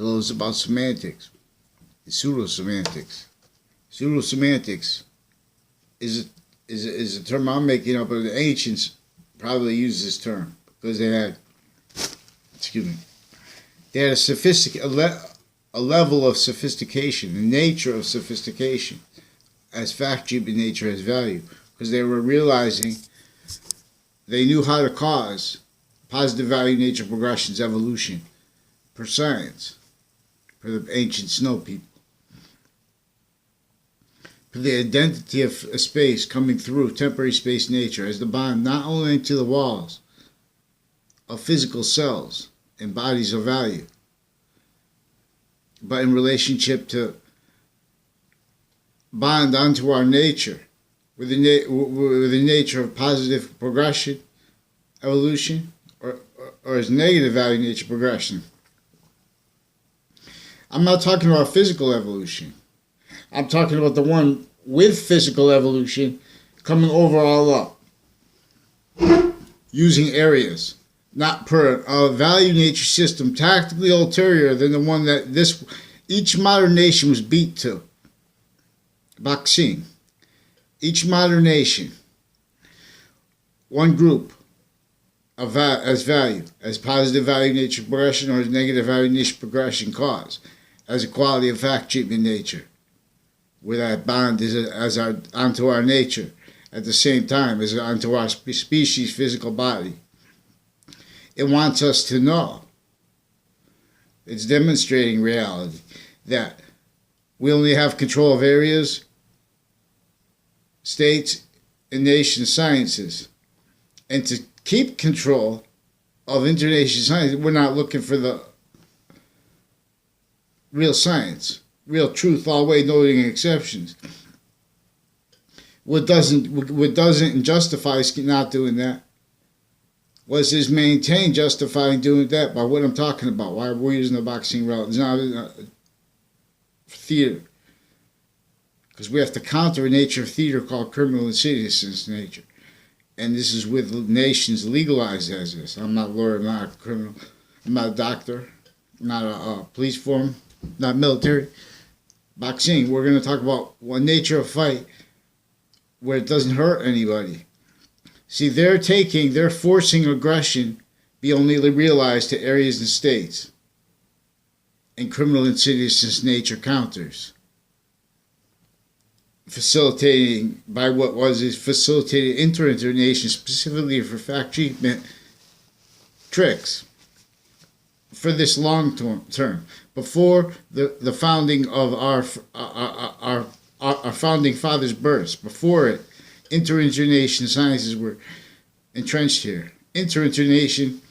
Hello, it's about semantics. It's pseudo-semantics. Pseudo-semantics is a term I'm making up, but the ancients probably used this term because they had, they had a level of sophistication, the nature of sophistication, as fact-driven nature has value, because they were realizing they knew how to cause positive value nature progressions, evolution, per science, for the ancient snow people. For the identity of a space coming through temporary space nature as the bond not only to the walls of physical cells and bodies of value, but in relationship to bond onto our nature with the nature of positive progression, evolution, or as negative value nature progression. I'm not talking about physical evolution. I'm talking about the one with physical evolution coming over all up, using areas, not per a value nature system tactically ulterior than the one that each modern nation was beat to. Boxing. Each modern nation, one group as value, as positive value nature progression or as negative value nature progression cause, as a quality of fact treatment nature, where that bond is onto our nature at the same time as onto our species' physical body. It wants us to know. It's demonstrating reality that we only have control of areas, states, and nation sciences. And to keep control of international science, we're not looking for the real science, real truth, always noting exceptions. What doesn't justify not doing that? Was his maintain justifying doing that by what I'm talking about? Why we're using the boxing route? It's not theater. Because we have to counter a nature of theater called criminal insidious nature. And this is with nations legalized as this. I'm not a lawyer, I'm not a criminal, I'm not a doctor, I'm not a police form, not military. Boxing, we're going to talk about one nature of fight where it doesn't hurt anybody. See, they're forcing aggression be only realized to areas and states. And criminal insidious nature counters. Facilitating by what was facilitated internation specifically for fact treatment tricks for this long term. Before the founding of our founding fathers' births, before it, internation sciences were entrenched here. Internation,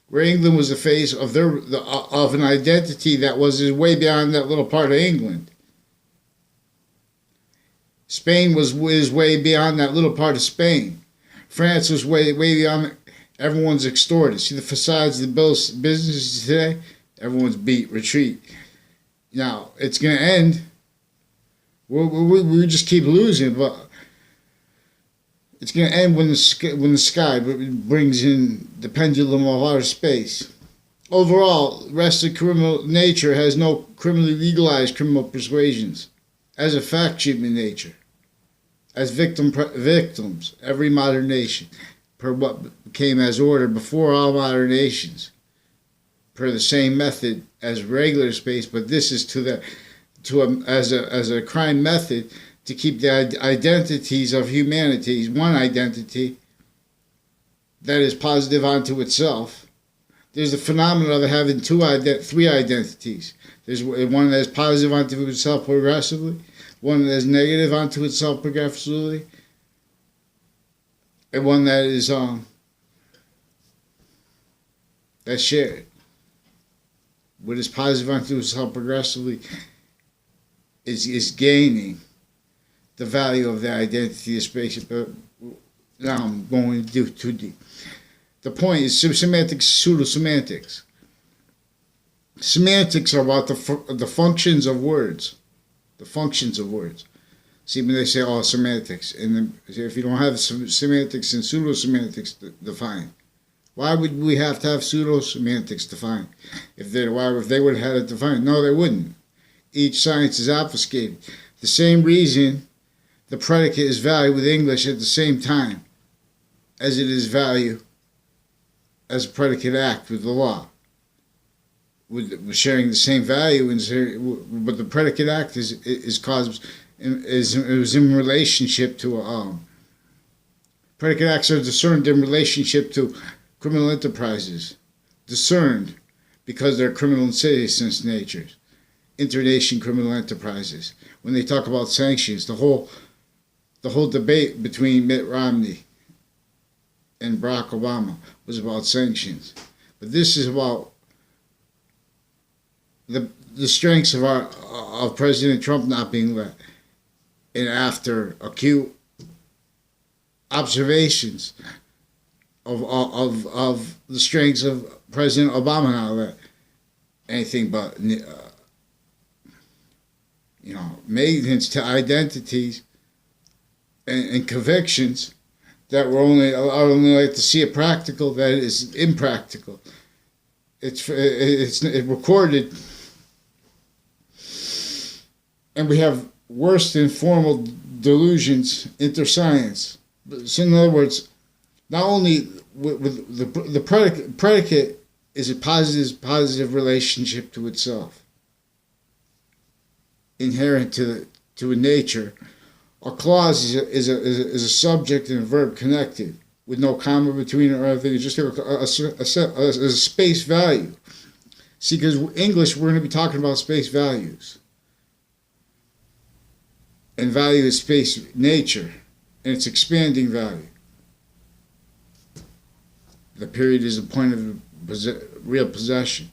where England was the face of of an identity that was way beyond that little part of England. Spain was way beyond that little part of Spain. France was way beyond. Everyone's extorted. See the facades of the businesses today? Everyone's beat, retreat. Now, it's going to end. We just keep losing, but it's going to end when the sky brings in the pendulum of outer space. Overall, the rest of criminal nature has no criminally legalized criminal persuasions as a fact treatment nature. As victims, every modern nation, per what became as order before all modern nations, per the same method as regular space, but this is as a crime method to keep the identities of humanities, one identity that is positive onto itself. There's the phenomenon of having three identities. There's one that is positive onto itself progressively, one that is negative onto itself progressively, and one that is that's shared. What is positive onto itself progressively is gaining the value of the identity of space. But now I'm going to do too deep. The point is semantics, pseudo-semantics. Semantics are about the functions of words. The functions of words. See, when they say, oh, semantics, and then if you don't have semantics and pseudo-semantics defined, Why would we have to have pseudo-semantics defined? If they would have had it defined? No, they wouldn't. Each science is obfuscated. The same reason the predicate is value with English at the same time as it is value as a predicate act with the law. With sharing the same value, but the predicate act is in relationship to predicate acts are discerned in relationship to criminal enterprises, discerned because they're criminal in citizens' natures, internation criminal enterprises. When they talk about sanctions, the whole debate between Mitt Romney and Barack Obama was about sanctions, but this is about the strengths of President Trump not being let, and after acute observations of the strengths of President Obama not let anything but maintenance to identities and convictions that were only like to see it practical, that is impractical. It's recorded, and we have worse than formal delusions inter science. So in other words, not only with the predicate is a positive relationship to itself, inherent to a nature. A clause is a subject and a verb connected with no comma between it or anything. It's just a space value. See, because English, we're going to be talking about space values. And value is space nature, and it's expanding value. The period is a point of real possession.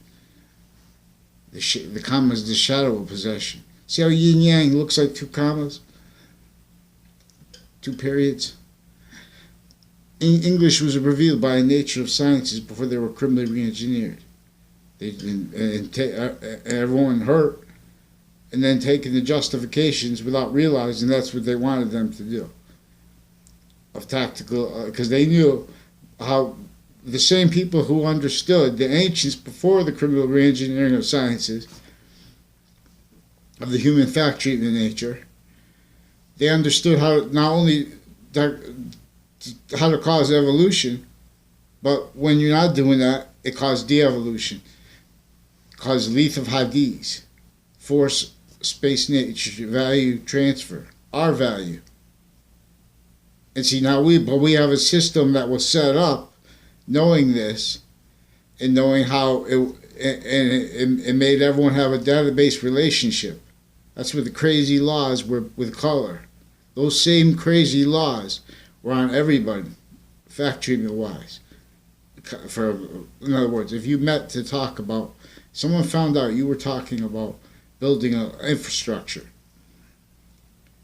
The comma is the shadow of possession. See how Yin Yang looks like two commas? Two periods. English was revealed by the nature of sciences before they were criminally re-engineered. Everyone hurt, and then taking the justifications without realizing that's what they wanted them to do. Of tactical, because they knew how the same people who understood, the ancients before the criminal re-engineering of sciences, of the human fact treatment nature, they understood how not only how to cause evolution, but when you're not doing that, it caused de-evolution. It caused lethal hadiths, force, space nature, value transfer, our value. And see, now we have a system that was set up knowing this and knowing how it made everyone have a database relationship. That's what the crazy laws were with color. Those same crazy laws were on everybody, fact treatment wise. In other words, if you met to talk about, someone found out you were talking about building an infrastructure.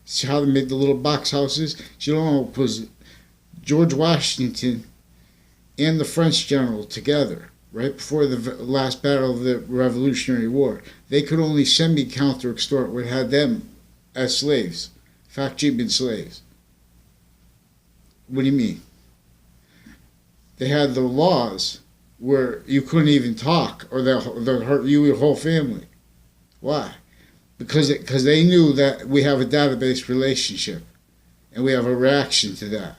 See how they made the little box houses? You don't know, because George Washington and the French general together, right before the last battle of the Revolutionary War, they could only semi-counter-extort what had them as slaves, fact treatment slaves. What do you mean? They had the laws where you couldn't even talk, or they'll hurt you and your whole family. Why? Because they knew that we have a database relationship, and we have a reaction to that.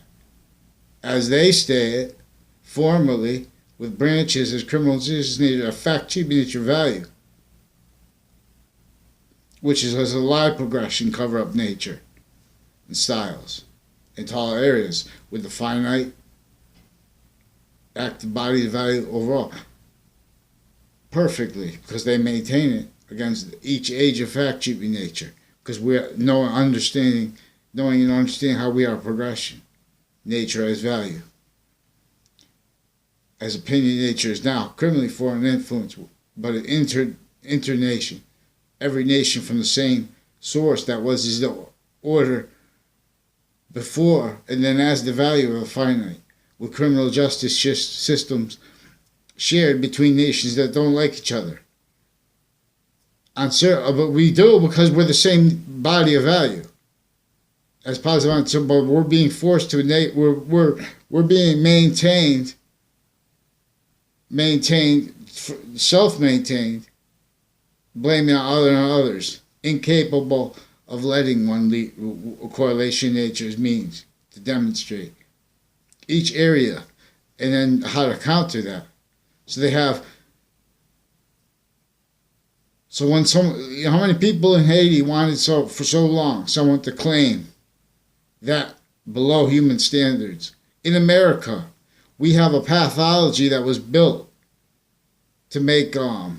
As they state formally, with branches as criminal justice needed a fact treatment at your value, which is as a lie progression, cover up nature and styles in taller areas with the finite active body value overall perfectly, because they maintain it against each age of fact treatment nature, because we're knowing and understanding how we are progression, nature as value. As opinion nature is now criminally foreign influence, but an internation, every nation from the same source that was the order before, and then as the value of a finite, with criminal justice systems shared between nations that don't like each other. But we do because we're the same body of value. As positive, but we're being forced to we're being maintained maintained, self-maintained, blaming on others, incapable of letting one correlation nature's means to demonstrate each area, and then how to counter that. So they have. So when how many people in Haiti wanted for so long someone to claim that below human standards? In America, we have a pathology that was built to make to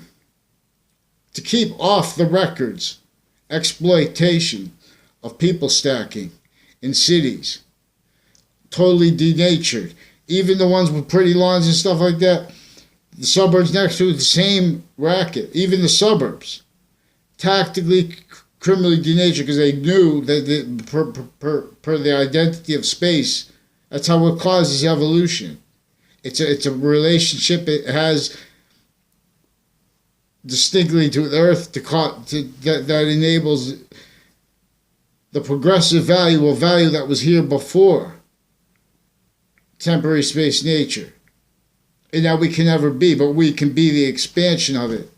keep off the records exploitation of people stacking in cities, totally denatured. Even the ones with pretty lawns and stuff like that, the suburbs next to it, the same racket. Even the suburbs, tactically, criminally denatured because they knew that per the identity of space, that's how it causes evolution. It's a relationship it has distinctly to the earth that enables the progressive value that was here before temporary space nature, and that we can never be, but we can be the expansion of it,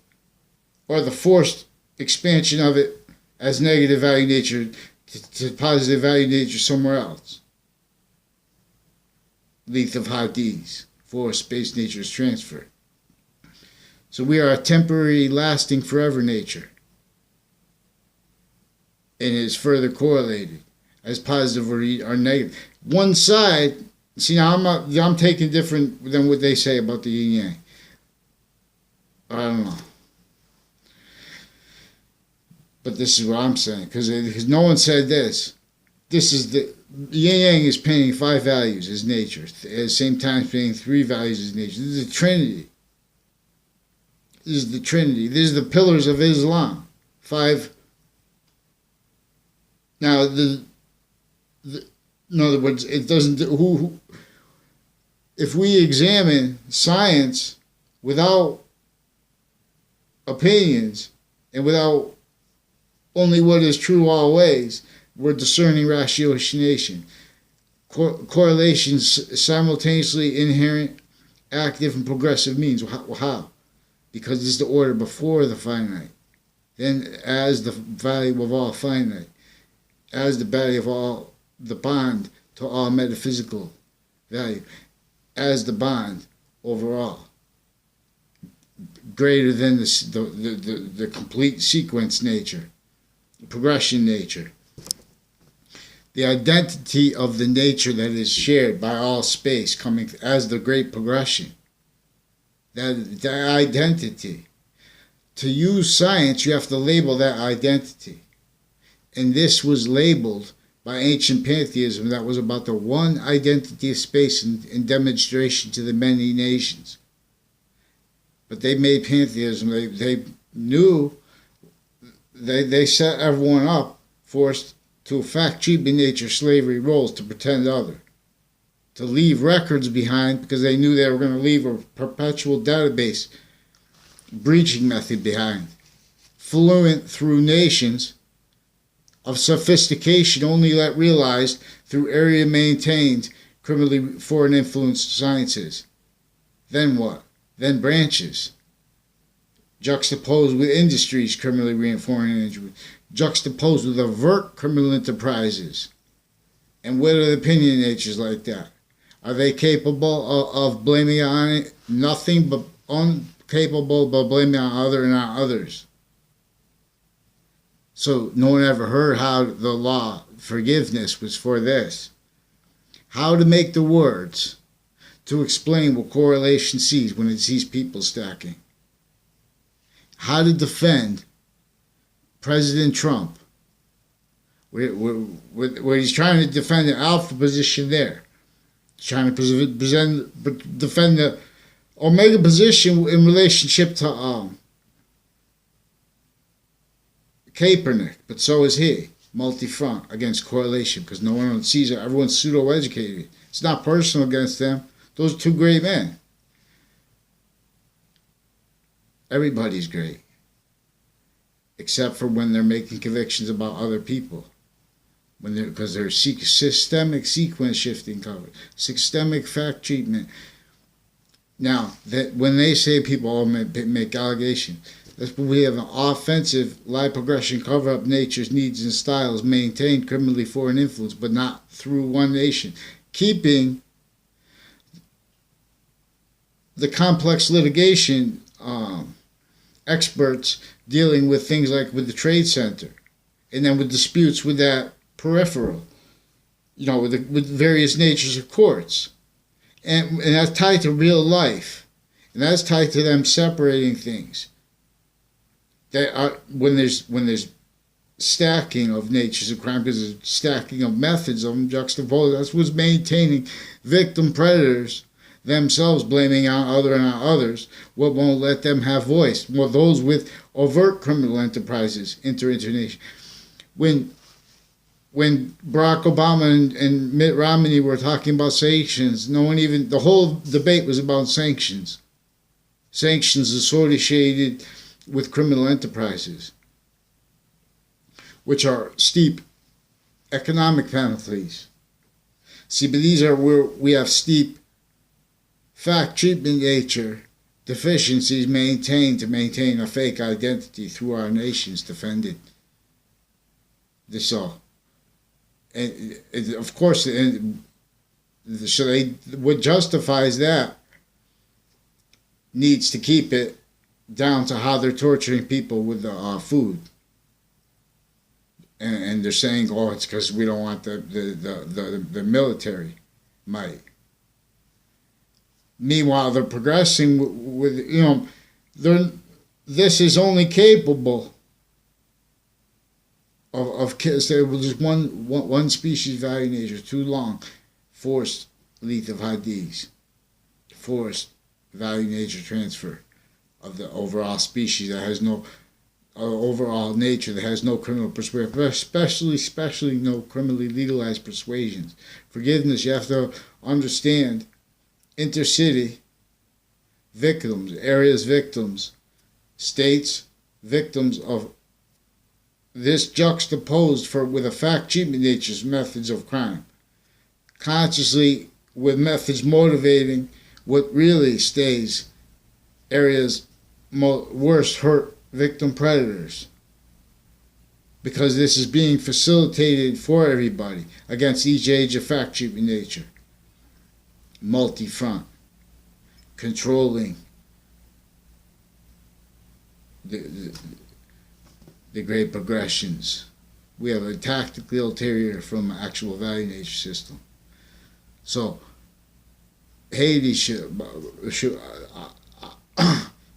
or the forced expansion of it as negative value nature to positive value nature somewhere else. Length of Hadis, forced space nature's transfer. So we are a temporary, lasting, forever nature, and it is further correlated as positive or negative. One side. See, now I'm taking different than what they say about the Yin Yang. I don't know. But this is what I'm saying, because no one said this. This is the Yin Yang is painting 5 values as nature, at the same time painting 3 values as nature. This is the Trinity. This is the Trinity. These are the pillars of Islam. 5. Now, in other words, it doesn't. If we examine science without opinions and without only what is true always, we're discerning ratiocination. Correlations simultaneously inherent, active, and progressive means. How? Because it's the order before the finite. Then, as the value of all finite, as the value of all, the bond to all metaphysical value, as the bond overall, greater than the complete sequence nature, progression nature, the identity of the nature that is shared by all space coming as the great progression, that identity. To use science, you have to label that identity. And this was labeled by ancient pantheism that was about the one identity of space in demonstration to the many nations. But they made pantheism, they knew, they set everyone up, forced to affect treatment nature slavery roles to pretend other, to leave records behind because they knew they were going to leave a perpetual database breaching method behind, fluent through nations of sophistication only realized through area maintained criminally foreign influenced sciences. Then what? Then branches. Juxtaposed with industries criminally reinforcing, juxtaposed with overt criminal enterprises. And what are the opinion natures like that? Are they capable of blaming on it? Nothing but incapable of blaming on other and on others. So no one ever heard how the law forgiveness was for this. How to make the words to explain what correlation sees when it sees people stacking. How to defend President Trump, where he's trying to defend the alpha position there. He's trying to defend the omega position in relationship to Kaepernick, but so is he. Multi-front against correlation because no one sees it. Everyone's pseudo-educated. It's not personal against them. Those are 2 great men. Everybody's great. Except for when they're making convictions about other people. Because they're systemic sequence shifting covered. Systemic fact treatment. Now, that when they say people all make allegations, that's when we have an offensive lie progression, cover up nature's needs and styles, maintain criminally foreign influence, but not through one nation, keeping the complex litigation experts dealing with things like with the trade center, and then with disputes with that peripheral, with various natures of courts. And that's tied to real life. And that's tied to them separating things. That are, when there's stacking of natures of crime, because there's stacking of methods of them juxtaposed, that's what's maintaining victim predators themselves blaming on others, what won't let them have voice. Well, those with overt criminal enterprises enter into nation. When Barack Obama and Mitt Romney were talking about sanctions, the whole debate was about sanctions. Sanctions associated with criminal enterprises, which are steep economic penalties. See, but these are where we have steep fact treatment nature deficiencies to maintain a fake identity through our nations defended. This all. And of course, so what justifies that needs to keep it down to how they're torturing people with food, and they're saying, "Oh, it's because we don't want the military might." Meanwhile, they're progressing with this is only capable of there was one species value nature too long, forced lethal hadiths, forced value nature transfer of the overall species that has no overall nature that has no criminal persuasion, especially no criminally legalized persuasions. Forgiveness, you have to understand intercity victims, areas victims, states victims of this juxtaposed with a fact treatment nature's methods of crime, consciously with methods motivating what really stays areas worst hurt victim predators, because this is being facilitated for everybody against each age of fact treatment nature, multi-front, controlling the great progressions. We have a tactically ulterior from an actual value nature system. So Haiti should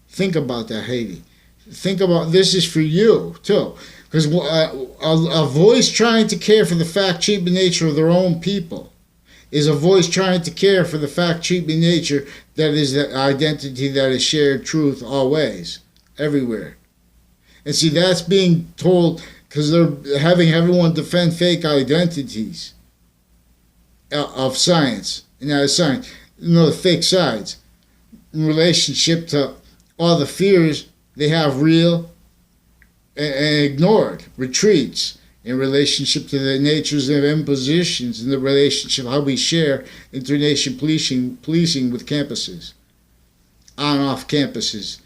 think about that, Haiti. Think about this is for you too, because a voice trying to care for the fact treatment nature of their own people is a voice trying to care for the fact treatment nature that is the identity that is shared truth always, everywhere. And see, that's being told because they're having everyone defend fake identities of science. And that is science. The fake sides in relationship to all the fears they have real and ignored, retreats in relationship to the natures of impositions and the relationship how we share internation policing with campuses, on and off campuses,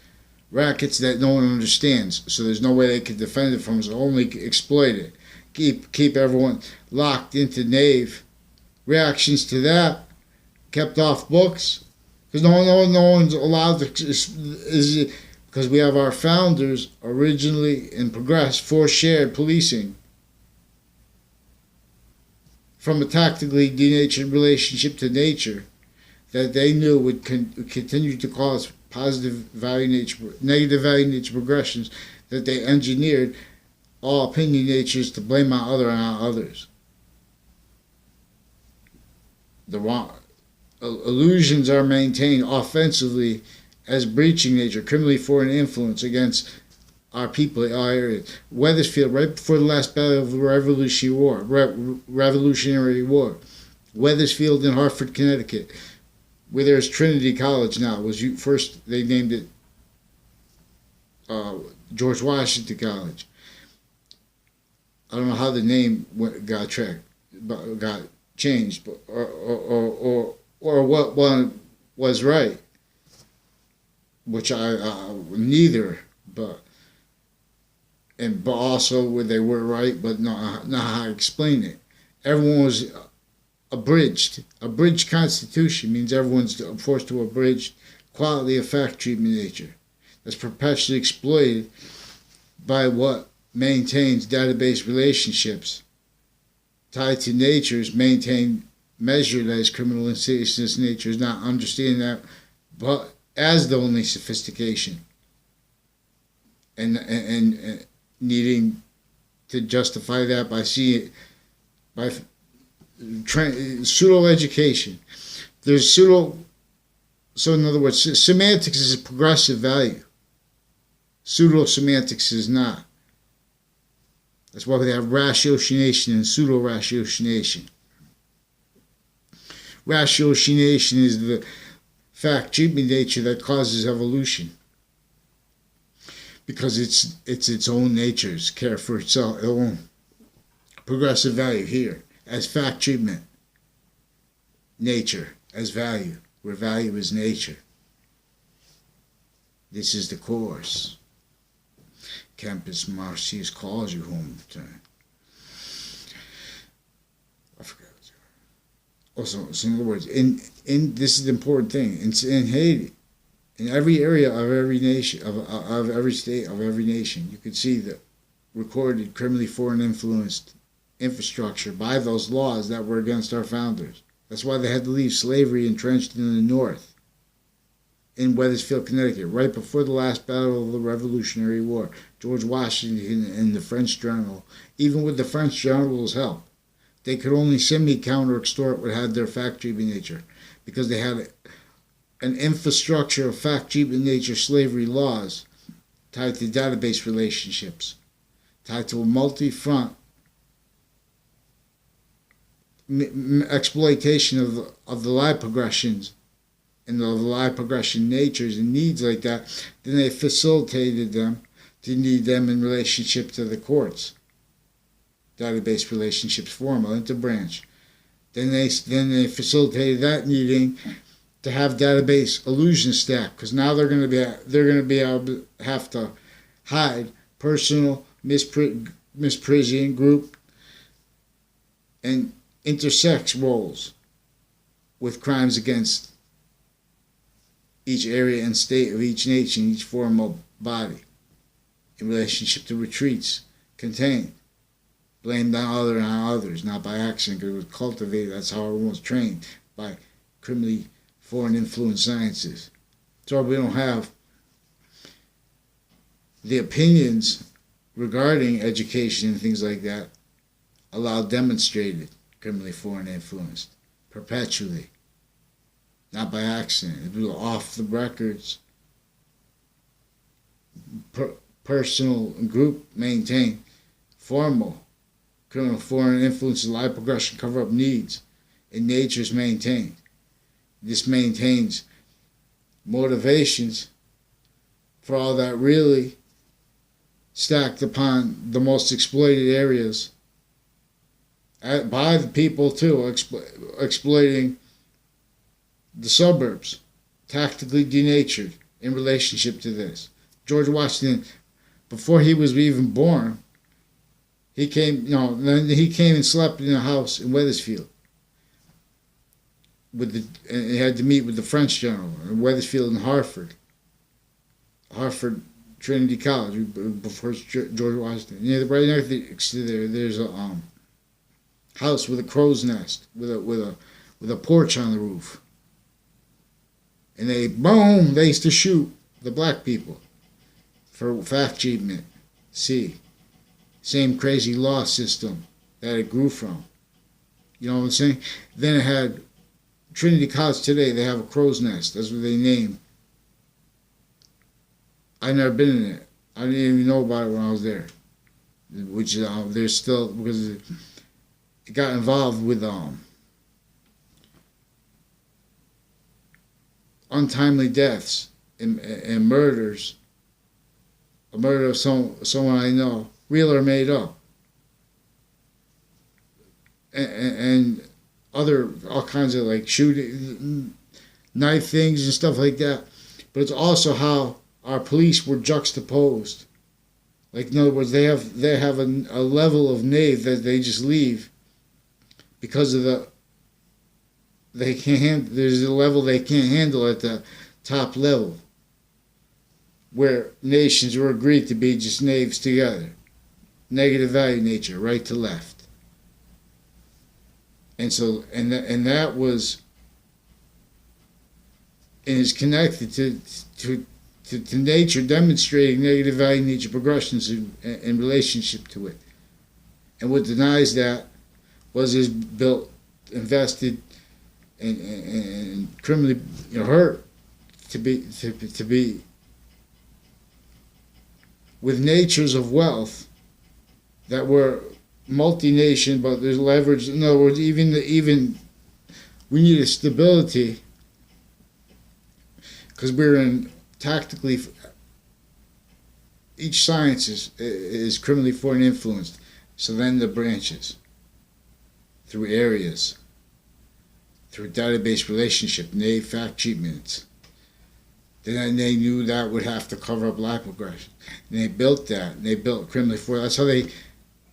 rackets that no one understands, so there's no way they can defend it from us, only exploit it, keep everyone locked into nave. Reactions to that kept off books because no one's allowed to, because we have our founders originally and progressed for shared policing from a tactically denatured relationship to nature that they knew would continue to cause negative value nature progressions, that they engineered all opinion natures to blame on others. The wrong illusions are maintained offensively as breaching nature, criminally foreign influence against our people in our area. Wethersfield, right before the last battle of the Revolutionary War, Wethersfield in Hartford, Connecticut, where there's Trinity College now. First they named it George Washington College. I don't know how the name got changed, but or what one was right. which I neither, but also where they were right, but not how I explain it. Everyone was abridged. Abridged constitution means everyone's forced to abridge quality of fact treatment nature. That's perpetually exploited by what maintains database relationships tied to natures maintained measured as criminal insidiousness nature is not understanding that but as the only sophistication and needing to justify that by seeing by pseudo education. There's pseudo, so in other words, semantics is a progressive value. Pseudo-semantics is not. That's why we have ratiocination and pseudo-ratiocination. Ratiocination is the fact treatment nature that causes evolution. Because it's its own nature's care for itself, its own progressive value here as fact treatment. Nature as value, where value is nature. This is the course. Campus Marcius calls you home. I forgot. Also, so in other words, in this is the important thing. In Haiti, in every area of every nation, of every state, of every nation, you could see the recorded criminally foreign influenced infrastructure by those laws that were against our founders. That's why they had to leave slavery entrenched in the North, in Wethersfield, Connecticut, right before the last battle of the Revolutionary War. George Washington and the French general, even with the French general's help, they could only semi-counter-extort what had their fact treatment nature, because they had an infrastructure of fact treatment nature slavery laws tied to database relationships, tied to a multi-front exploitation of the lie progressions and the lie progression natures and needs like that. Then they facilitated them to need them in relationship to the courts. Database relationships formal interbranch. Then they facilitated that needing to have database illusion stack, because now they're going to be able to have to hide personal misprision group and intersex roles with crimes against each area and state of each nation, each formal body, in relationship to retreats contained. Blamed on others, not by accident, because it was cultivated. That's how everyone was trained, by criminally foreign influence sciences. So we don't have the opinions regarding education and things like that allowed demonstrated criminally foreign influenced perpetually, not by accident. It was off the records, personal and group maintained formal criminal foreign influences, lie progression, cover up needs, and nature's maintained. This maintains motivations for all that really stacked upon the most exploited areas by the people too, exploiting the suburbs, tactically denatured in relationship to this. George Washington, before he was even born, he came and slept in a house in Wethersfield. And he had to meet with the French general in Wethersfield and Hartford Trinity College before George Washington. Yeah, right next to there's a house with a crow's nest with a porch on the roof. And they used to shoot the black people for fact treatment. See, same crazy law system that it grew from. You know what I'm saying? Then it had Trinity College today. They have a crow's nest. That's what they named. I've never been in it. I didn't even know about it when I was there. Which there's still, because it got involved with untimely deaths and murders. A murder of someone I know, real or made up, and all kinds of like shooting, knife things and stuff like that. but it's also how our police were juxtaposed. Like, in other words, they have a level of knave that they just leave because of there's a level they can't handle at the top level, where nations were agreed to be just knaves together. Negative value nature, right to left. And so, and that was, and is connected to nature demonstrating negative value nature progressions in relationship to it. And what denies that is built, invested, and criminally hurt to be with natures of wealth that were multi-nation, but there's leverage. In other words, even we need a stability because we're in tactically. Each science is criminally foreign influenced. So then the branches through areas, through database relationship, they fact treatments. Then they knew that would have to cover up lie progression. And they built that. And they built criminally foreign. That's how they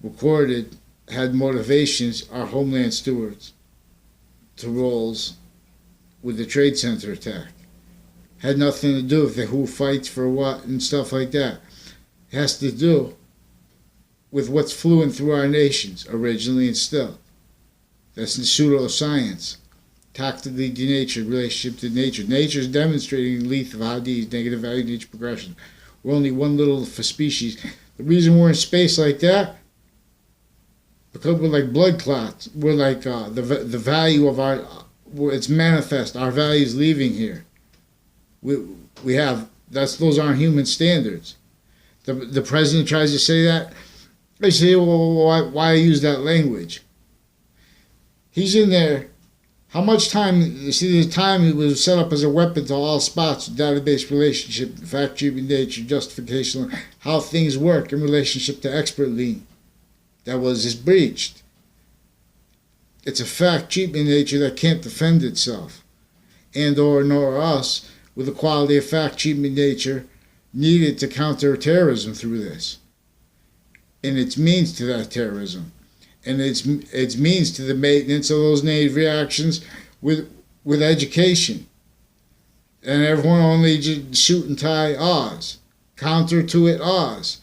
recorded, had motivations, our homeland stewards, to roles with the Trade Center attack. Had nothing to do with who fights for what and stuff like that. It has to do with what's fluent through our nations, originally and still. That's in pseudo-science. Tactically denatured relationship to nature. Nature is demonstrating lethal Hadis, negative value nature progression. We're only one little species. The reason we're in space like that, because we're like blood clots. We're like the value of our, it's manifest. Our value is leaving here. We have, those aren't human standards. The president tries to say that. They say, well, why use that language? He's in there. How much time, you see, the time it was set up as a weapon to all spots, database relationship, fact treatment nature, justification, how things work in relationship to expert lean. That is breached. It's a fact treatment nature that can't defend itself. And or nor us with the quality of fact treatment nature needed to counter terrorism through this. And its means to that terrorism. And its means to the maintenance of those native reactions with education. And everyone only just suit and tie Oz. Counter to it Oz.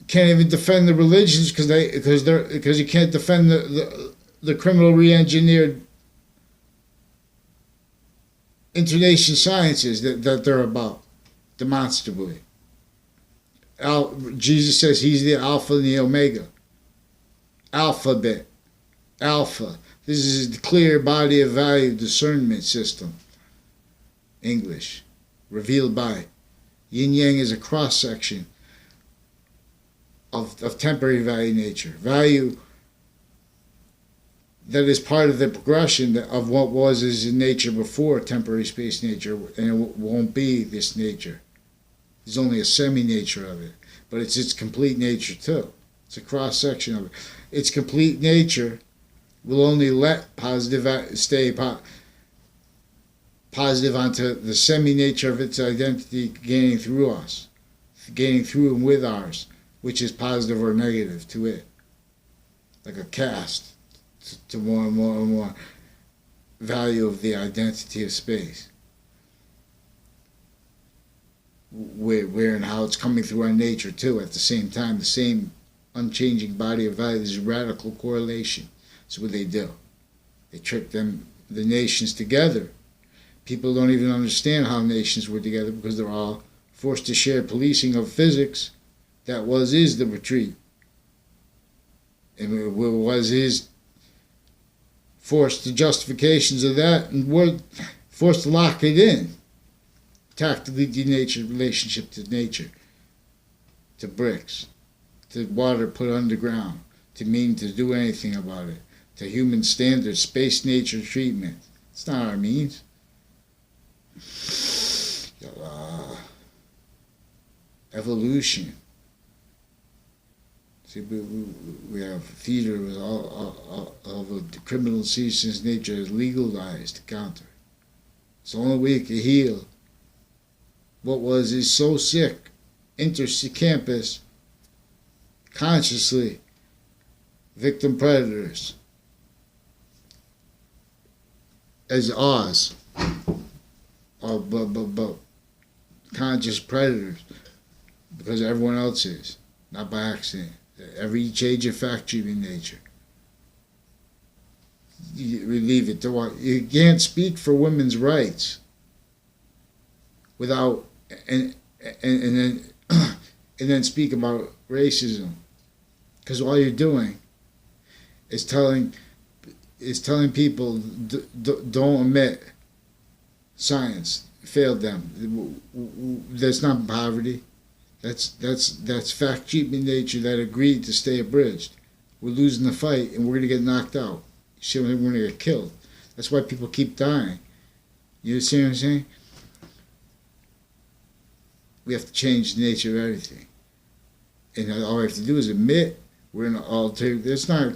Can't even defend the religions because you can't defend the criminal re-engineered internation sciences that they're about demonstrably. Jesus says he's the Alpha and the Omega. Alphabet. Alpha. This is the clear body of value discernment system. English. Revealed by. Yin Yang is a cross-section of temporary value nature. Value that is part of the progression of what was as in nature before temporary space nature, and it won't be this nature. There's only a semi-nature of it, but it's its complete nature too. It's a cross-section of it. Its complete nature will only let positive stay positive onto the semi-nature of its identity gaining through us, gaining through and with ours, which is positive or negative to it, like a cast to more and more and more value of the identity of space. Where and how it's coming through our nature too at the same time, the same unchanging body of value. There's radical correlation. That's what they do. They trick the nations together. People don't even understand how nations were together because they're all forced to share policing of physics. That is the retreat. And is forced to justifications of that, and we're forced to lock it in. Tactically denatured relationship to nature, to bricks, to water put underground, to mean to do anything about it, to human standards, space nature treatment. It's not our means. Evolution. See, we have theater with all of the criminal ceases nature is legalized to counter. It's the only way it can heal what was is so sick, intercampus, consciously, victim predators, as Oz, or but conscious predators, because everyone else is, not by accident. Every change of fact treatment nature. You leave it to what you can't speak for women's rights without and then and then speak about racism, because all you're doing is telling people don't admit science failed them. That's not poverty. That's fact treatment nature that agreed to stay abridged. We're losing the fight and we're gonna get knocked out. We're gonna get killed. That's why people keep dying. You see what I'm saying? We have to change the nature of everything, and all we have to do is admit we're in an alternative. It's not